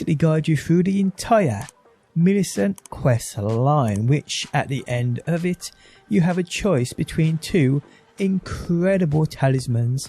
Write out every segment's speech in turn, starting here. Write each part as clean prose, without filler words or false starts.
basically guide you through the entire Millicent quest line, which at the end of it you have a choice between two incredible talismans,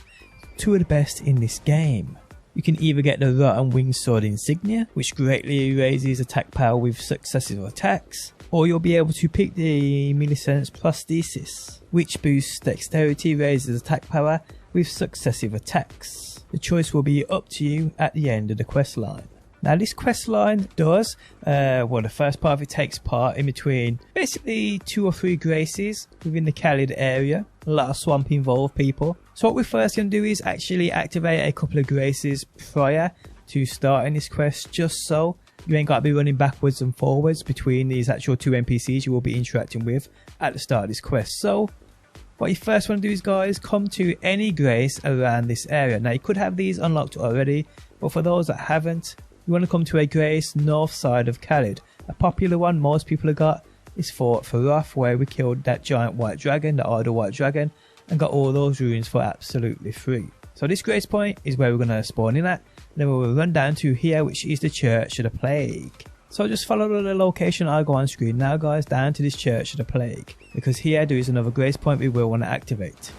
two of the best in this game. You can either get the Rotten Winged Sword Insignia, which greatly raises attack power with successive attacks, or you'll be able to pick the Millicent Prosthesis, which boosts dexterity, raises attack power with successive attacks. The choice will be up to you at the end of the quest line. Now this quest line does, the first part of it takes part in between basically 2 or 3 graces within the Khalid area. A lot of swamp involved people. So what we're first going to do is actually activate a couple of graces prior to starting this quest, just so you ain't got to be running backwards and forwards between these actual 2 NPCs you will be interacting with at the start of this quest. So what you first want to do is, guys, come to any grace around this area. Now you could have these unlocked already, but for those that haven't, you want to come to a grace north side of Khalid. A popular one most people have got is Fort Faroth, where we killed that giant white dragon, the idle white dragon, and got all those runes for absolutely free. So this grace point is where we're going to spawn in at. Then we will run down to here, which is the Church of the Plague. So just follow the location I go on screen now, guys, down to this Church of the Plague, because here there is another grace point we will want to activate.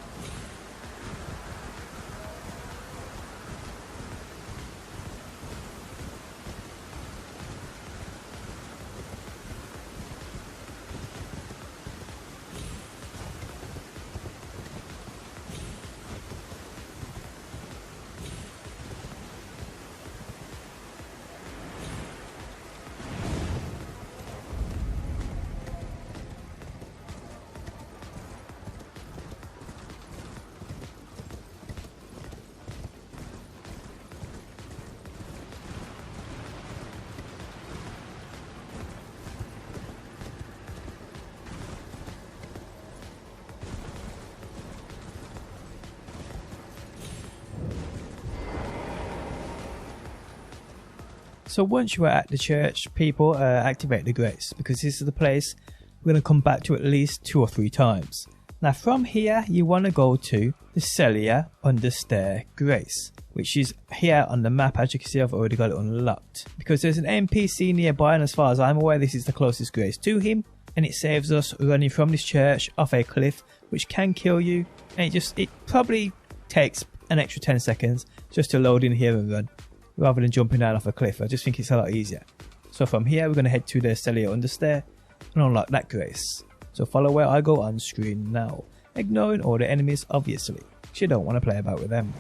So once you are at the church, people, activate the grace, because this is the place we're going to come back to at least 2 or 3 times. Now from here you want to go to the Celia Understair Grace, which is here on the map. As you can see, I've already got it unlocked, because there's an NPC nearby, and as far as I'm aware this is the closest grace to him, and it saves us running from this church off a cliff, which can kill you, and it probably takes an extra 10 seconds just to load in here and run, rather than jumping down off a cliff. I just think it's a lot easier. So from here we're going to head to the Celia Understair and unlock that grace. So follow where I go on screen now, ignoring all the enemies obviously, because you don't want to play about with them.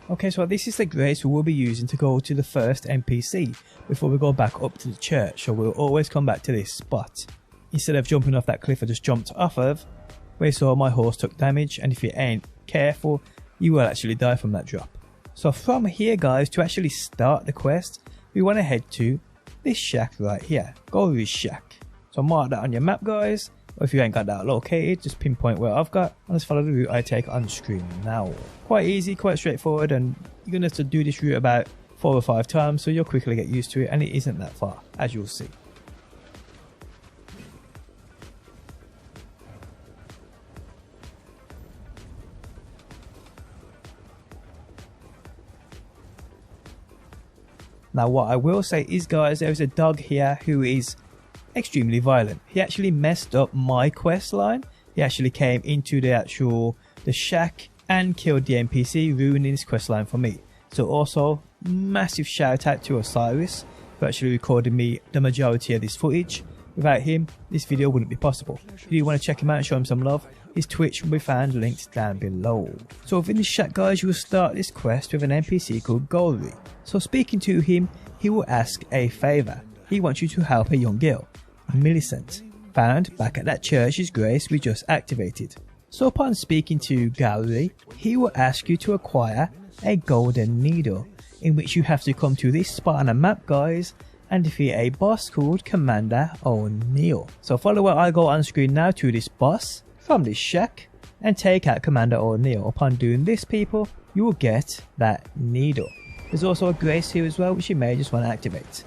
Okay, so this is the grace we will be using to go to the first NPC before we go back up to the church, so we'll always come back to this spot. Instead of jumping off that cliff I just jumped off of, where you saw my horse took damage, and if you ain't careful you will actually die from that drop. So from here, guys, to actually start the quest, we want to head to this shack right here, Gory's shack. So mark that on your map, guys, or if you ain't got that located, just pinpoint where I've got and just follow the route I take on screen now. Quite easy, quite straightforward, and you're going to have to do this route about 4 or 5 times, so you'll quickly get used to it, and it isn't that far, as you'll see. Now what I will say is, guys, there is a dog here who is extremely violent. He actually messed up my quest line. He actually came into the shack and killed the NPC, ruining his quest line for me. So also massive shout out to Osiris for actually recording me the majority of this footage. Without him, this video wouldn't be possible. If you want to check him out and show him some love, His Twitch will be found linked down below. So within this chat guys, you will start this quest with an NPC called Golry. So speaking to him, he will ask a favour. He wants you to help a young girl, Millicent, found back at that church's grace we just activated. So upon speaking to Golry, he will ask you to acquire a golden needle, in which you have to come to this spot on the map guys and defeat a boss called Commander O'Neill. So follow where I go on screen now to this boss from this shack and take out Commander O'Neill. Upon doing this people, you will get that needle. There's also a grace here as well which you may just want to activate.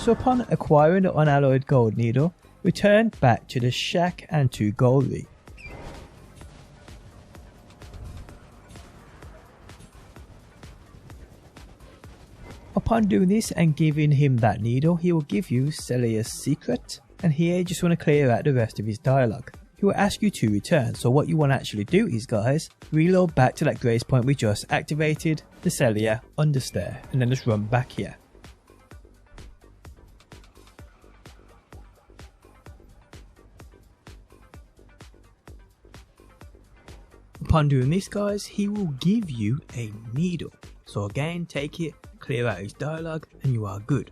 So upon acquiring the unalloyed gold needle, return back to the shack and to Golry. Upon doing this and giving him that needle, he will give you Celia's secret, and here you just want to clear out the rest of his dialogue. He will ask you to return, so what you want to actually do is guys, reload back to that grace point we just activated, the Celia understair, and then just run back here. Upon doing this guys, he will give you a needle. So again, take it, clear out his dialogue, and you are good.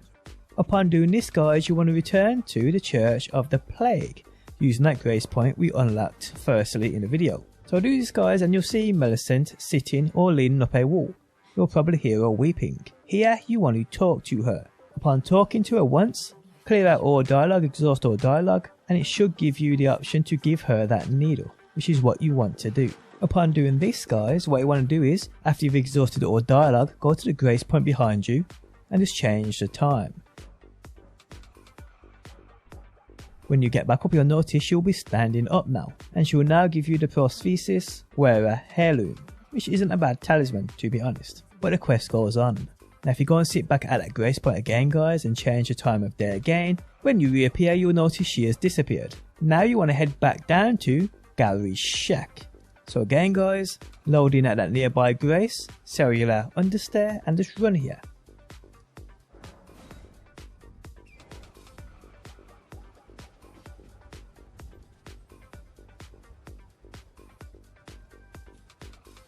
Upon doing this guys, you want to return to the Church of the Plague, using that grace point we unlocked firstly in the video. So do this guys and you'll see Millicent sitting or leaning up a wall. You'll probably hear her weeping. Here you want to talk to her. Upon talking to her once, clear out all dialogue, exhaust all dialogue, and it should give you the option to give her that needle, which is what you want to do. Upon doing this guys, what you want to do is, after you've exhausted all dialogue, go to the grace point behind you and just change the time. When you get back up, you'll notice she'll be standing up now, and she will now give you the prosthesis wearer heirloom, which isn't a bad talisman to be honest, but the quest goes on. Now if you go and sit back at that grace point again guys and change the time of day again, when you reappear you'll notice she has disappeared. Now you want to head back down to Golry's shack. So again guys, load in at that nearby grace, cellular understair, and just run here.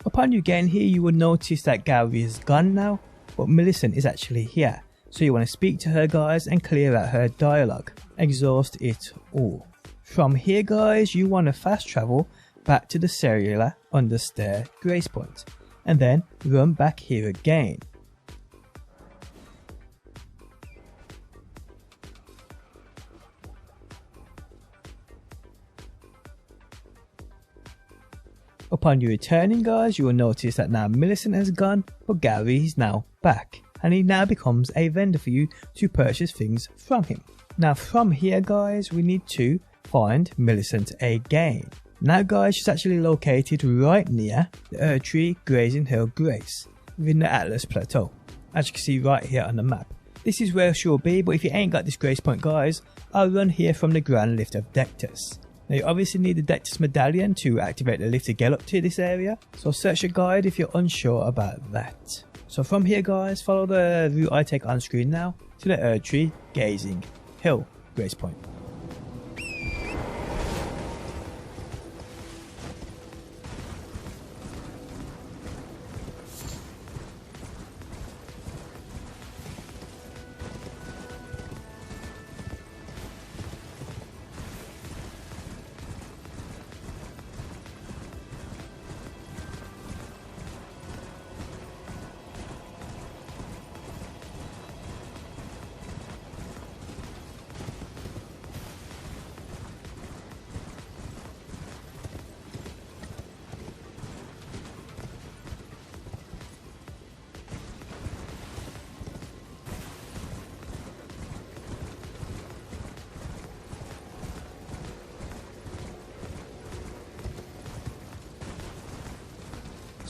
Upon you getting here you will notice that Golry is gone now, but Millicent is actually here. So you want to speak to her guys and clear out her dialogue. Exhaust it all. From here guys, you want to fast travel back to the cellular understair grace point, and then run back here again. Upon you returning guys, you will notice that now Millicent has gone, but Golry is now back, and he now becomes a vendor for you to purchase things from him. Now from here guys, we need to find Millicent again. Now guys, she's actually located right near the Erdtree Grazing Hill Grace within the Atlas Plateau, as you can see right here on the map. This is where she'll be, but if you ain't got this grace point guys, I'll run here from the Grand Lift of Dectus. Now you obviously need the Dectus medallion to activate the lift to get up to this area, so search a guide if you're unsure about that. So from here guys, follow the route I take on screen now to the Erdtree Grazing Hill Grace Point.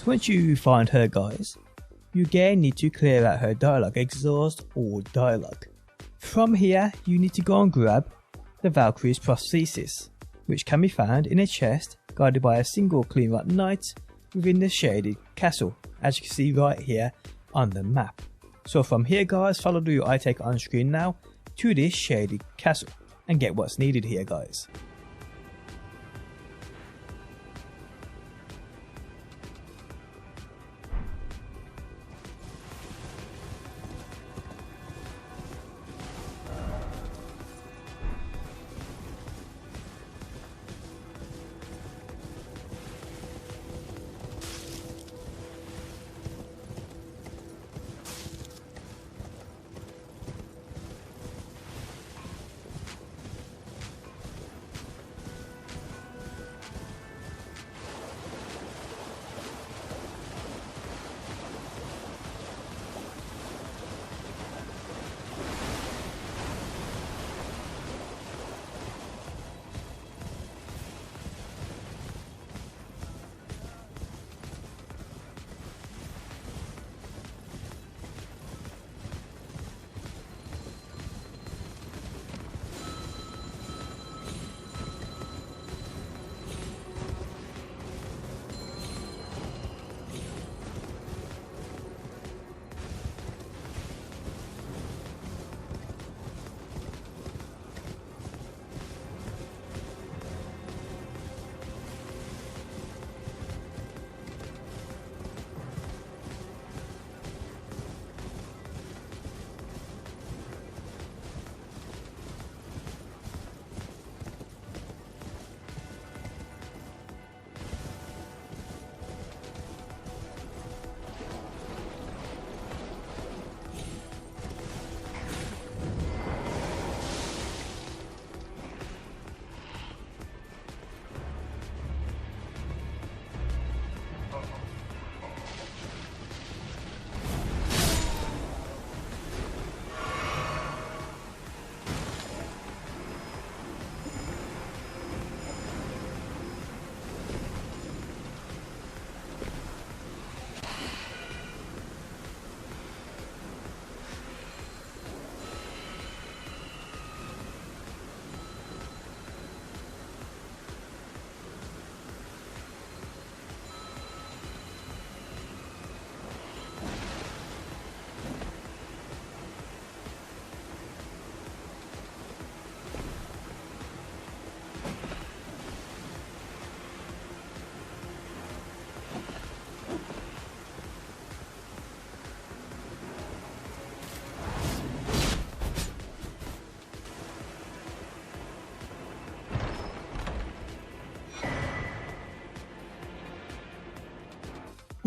Once you find her guys, you again need to clear out her dialogue, exhaust all dialogue. From here you need to go and grab the Valkyrie's Prosthesis, which can be found in a chest guarded by a single clean rock knight within the shaded castle, as you can see right here on the map. So from here guys, follow the route I take on screen now to this shaded castle and get what's needed here guys.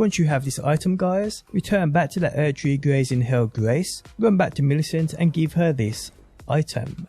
Once you have this item guys, return back to the Erdtree Grazing Hill Grace, run back to Millicent and give her this item.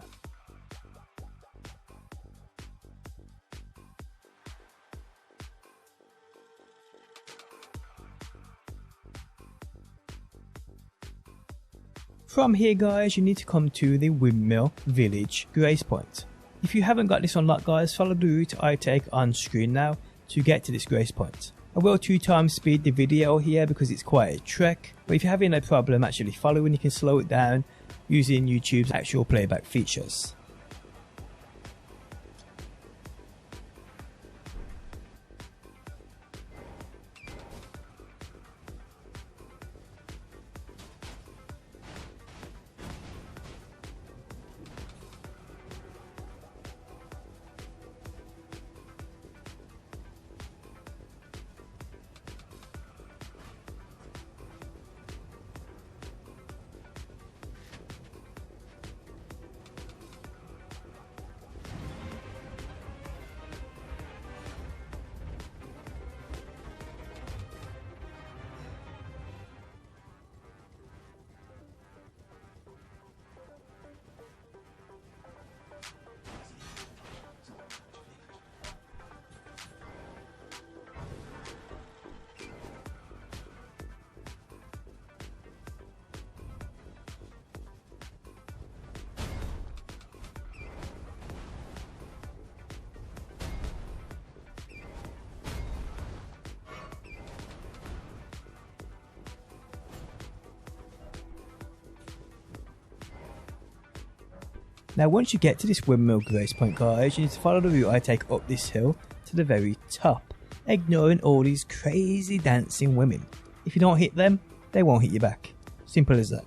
From here guys, you need to come to the Windmill Village Grace Point. If you haven't got this unlocked guys, follow the route I take on screen now to get to this Grace Point. I will 2x speed the video here because it's quite a trek, but if you're having a problem actually following, you can slow it down using YouTube's actual playback features. Now once you get to this windmill grace point guys, you need to follow the route I take up this hill to the very top, ignoring all these crazy dancing women. If you don't hit them, they won't hit you back. Simple as that.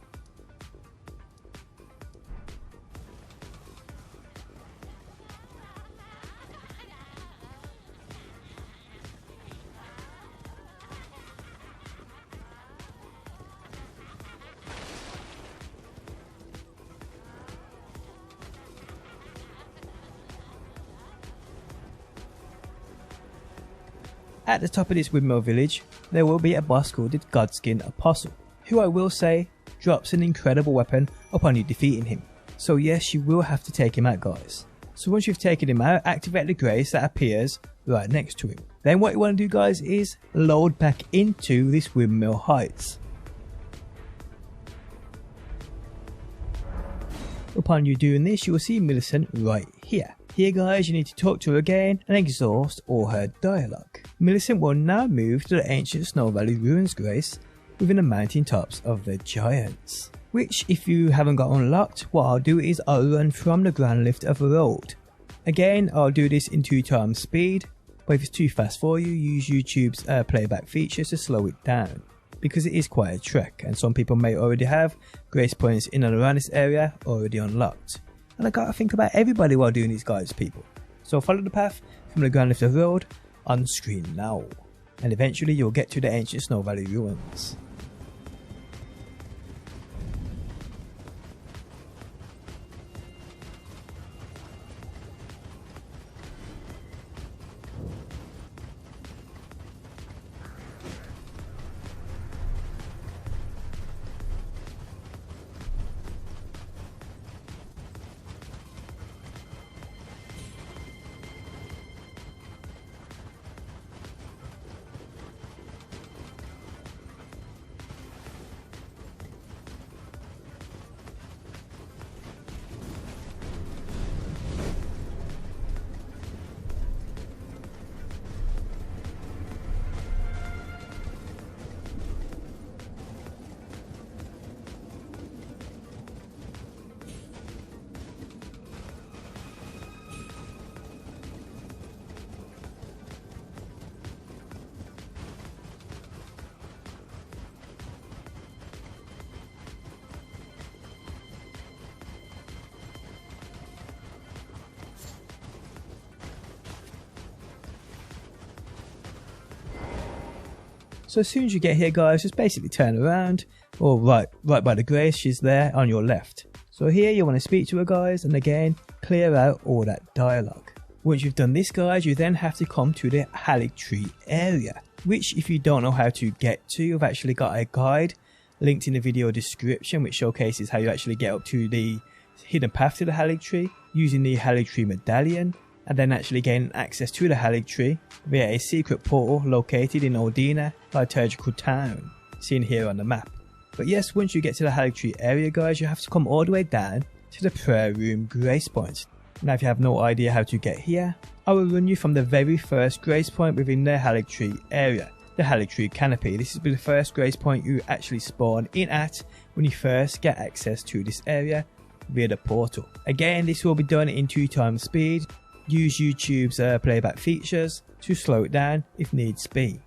At the top of this windmill village, there will be a boss called the Godskin Apostle, who I will say drops an incredible weapon upon you defeating him. So yes, you will have to take him out guys. So once you've taken him out, activate the grace that appears right next to him. Then what you want to do guys is load back into this windmill heights. Upon you doing this, you will see Millicent right here. Here guys, you need to talk to her again and exhaust all her dialogue. Millicent will now move to the ancient Snow Valley Ruins Grace within the mountain tops of the Giants. Which if you haven't got unlocked, what I'll do is I'll run from the ground lift of the road. Again, I'll do this in 2 times speed, but if it's too fast for you, use YouTube's playback features to slow it down. Because it is quite a trek and some people may already have grace points in and around this area already unlocked. And I gotta think about everybody while doing these guys people. So follow the path from the ground lift of the road on screen now. And eventually you'll get to the ancient Snow Valley ruins. So as soon as you get here guys, just basically turn around, or right by the grace, she's there on your left. So here you want to speak to her guys, and again clear out all that dialogue. Once you've done this guys, you then have to come to the Haligtree area, which if you don't know how to get to, I've actually got a guide linked in the video description which showcases how you actually get up to the hidden path to the Haligtree using the Haligtree medallion, and then actually gain access to the Haligtree via a secret portal located in Odina, liturgical town, seen here on the map. But yes, once you get to the Haligtree area guys, you have to come all the way down to the prayer room grace point. Now if you have no idea how to get here, I will run you from the very first grace point within the Haligtree area, the Haligtree canopy. This will be the first grace point you actually spawn in at when you first get access to this area via the portal. Again, this will be done in 2 times speed. Use YouTube's playback features to slow it down if needs be.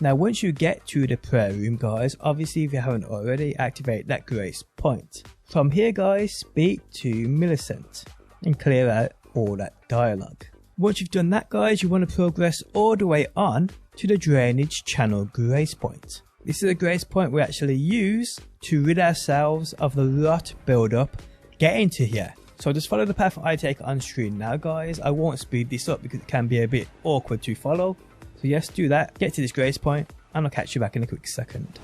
Now once you get to the prayer room guys, obviously if you haven't already, activate that grace point. From here guys, speak to Millicent and clear out all that dialogue. Once you've done that guys, you want to progress all the way on to the drainage channel grace point. This is a grace point we actually use to rid ourselves of the rot buildup getting to here. So just follow the path I take on screen now guys. I won't speed this up because it can be a bit awkward to follow. So yes, do that, get to this grace point, and I'll catch you back in a quick second.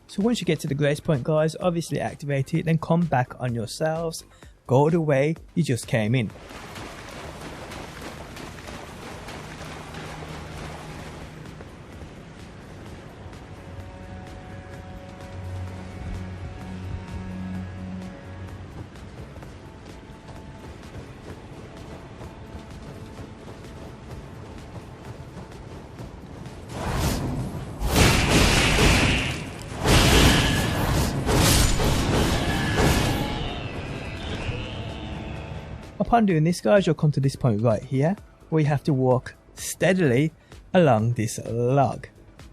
So once you get to the grace point guys, obviously activate it, then come back on yourselves, go the way you just came in. Upon doing this guys, you'll come to this point right here, where you have to walk steadily along this log.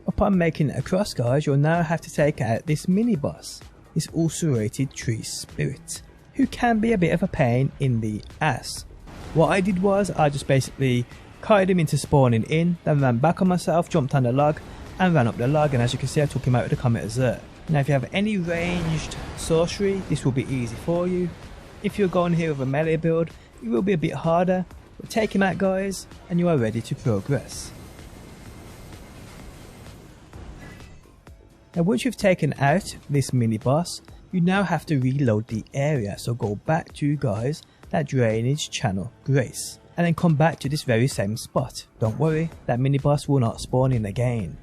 Upon making it across guys, you'll now have to take out this mini boss, this ulcerated tree spirit, who can be a bit of a pain in the ass. What I did was, I just basically kited him into spawning in, then ran back on myself, jumped on the log, and ran up the log, and as you can see I took him out with the Comet of Zerk. Now if you have any ranged sorcery, this will be easy for you. If you're going here with a melee build, it will be a bit harder, but take him out guys, and you are ready to progress. Now once you've taken out this mini boss, you now have to reload the area, so go back to guys, that drainage channel grace, and then come back to this very same spot. Don't worry, that mini boss will not spawn in again.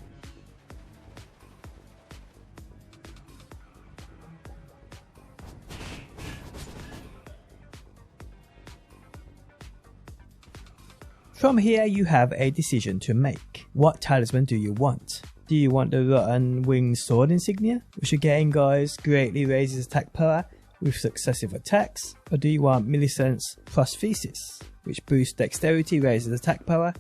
From here you have a decision to make. What talisman do you want? Do you want the Rotten Winged Sword Insignia, which again guys greatly raises attack power with successive attacks? Or do you want Millicent's Prosthesis, which boosts dexterity, raises attack power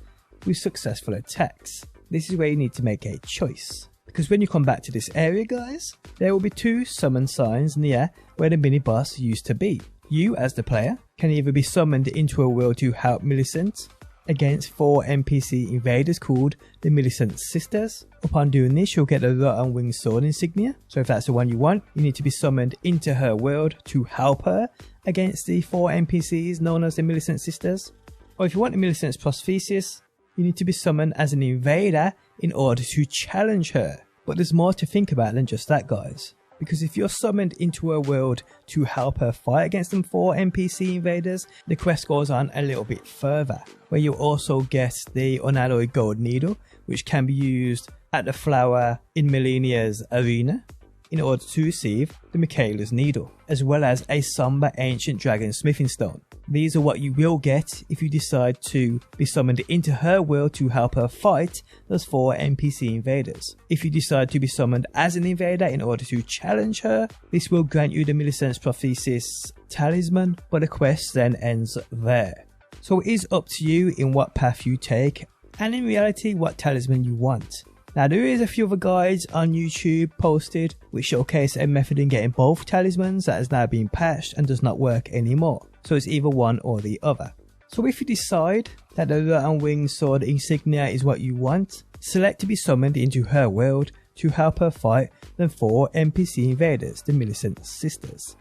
with successful attacks? This is where you need to make a choice. Because when you come back to this area guys, there will be 2 summon signs near where the mini boss used to be. You as the player can either be summoned into a world to help Millicent against 4 NPC invaders called the Millicent Sisters. Upon doing this, you'll get the Rotten Winged Sword Insignia. So if that's the one you want, you need to be summoned into her world to help her against the 4 NPCs known as the Millicent Sisters. Or if you want the Millicent's Prosthesis, you need to be summoned as an invader in order to challenge her. But there's more to think about than just that guys. Because if you're summoned into her world to help her fight against them 4 NPC invaders, the quest goes on a little bit further, where you also get the unalloyed gold needle, which can be used at the flower in Millennia's arena in order to receive the Michaela's needle, as well as a somber ancient dragon smithing stone. These are what you will get if you decide to be summoned into her world to help her fight those 4 NPC invaders. If you decide to be summoned as an invader in order to challenge her, this will grant you the Millicent Prosthesis Talisman, but the quest then ends there. So it is up to you in what path you take, and in reality what talisman you want. Now there is a few other guides on YouTube posted which showcase a method in getting both talismans that has now been patched and does not work anymore. So it's either one or the other. So if you decide that the Rotten Winged Sword Insignia is what you want, select to be summoned into her world to help her fight the 4 NPC invaders, the Millicent Sisters.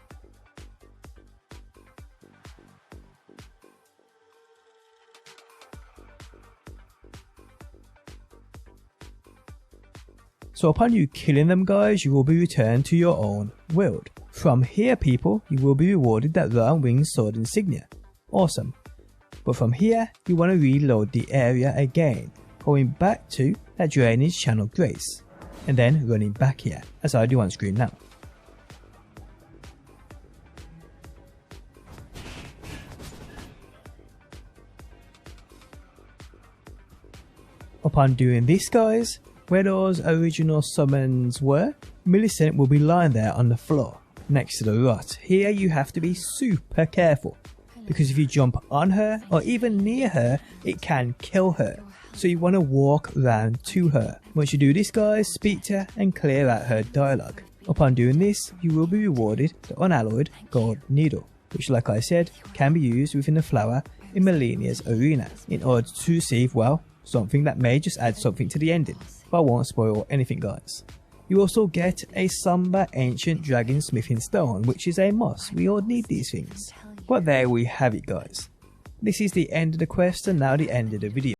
So upon you killing them guys, you will be returned to your own world. From here people, you will be rewarded that Rotten Winged Sword Insignia. Awesome. But from here, you want to reload the area again, going back to that Drainage Channel Grace, and then running back here, as I do on screen now. Upon doing this guys, where those original summons were, Millicent will be lying there on the floor, next to the rot. Here you have to be super careful, because if you jump on her, or even near her, it can kill her. So you want to walk round to her. Once you do this guys, speak to her and clear out her dialogue. Upon doing this, you will be rewarded the unalloyed gold needle, which like I said, can be used within the flower in Millennia's arena, in order to receive, well, something that may just add something to the ending, but I won't spoil anything guys. You also get a somber ancient dragon smithing stone, which is a must. We all need these things. But there we have it guys. This is the end of the quest and now the end of the video.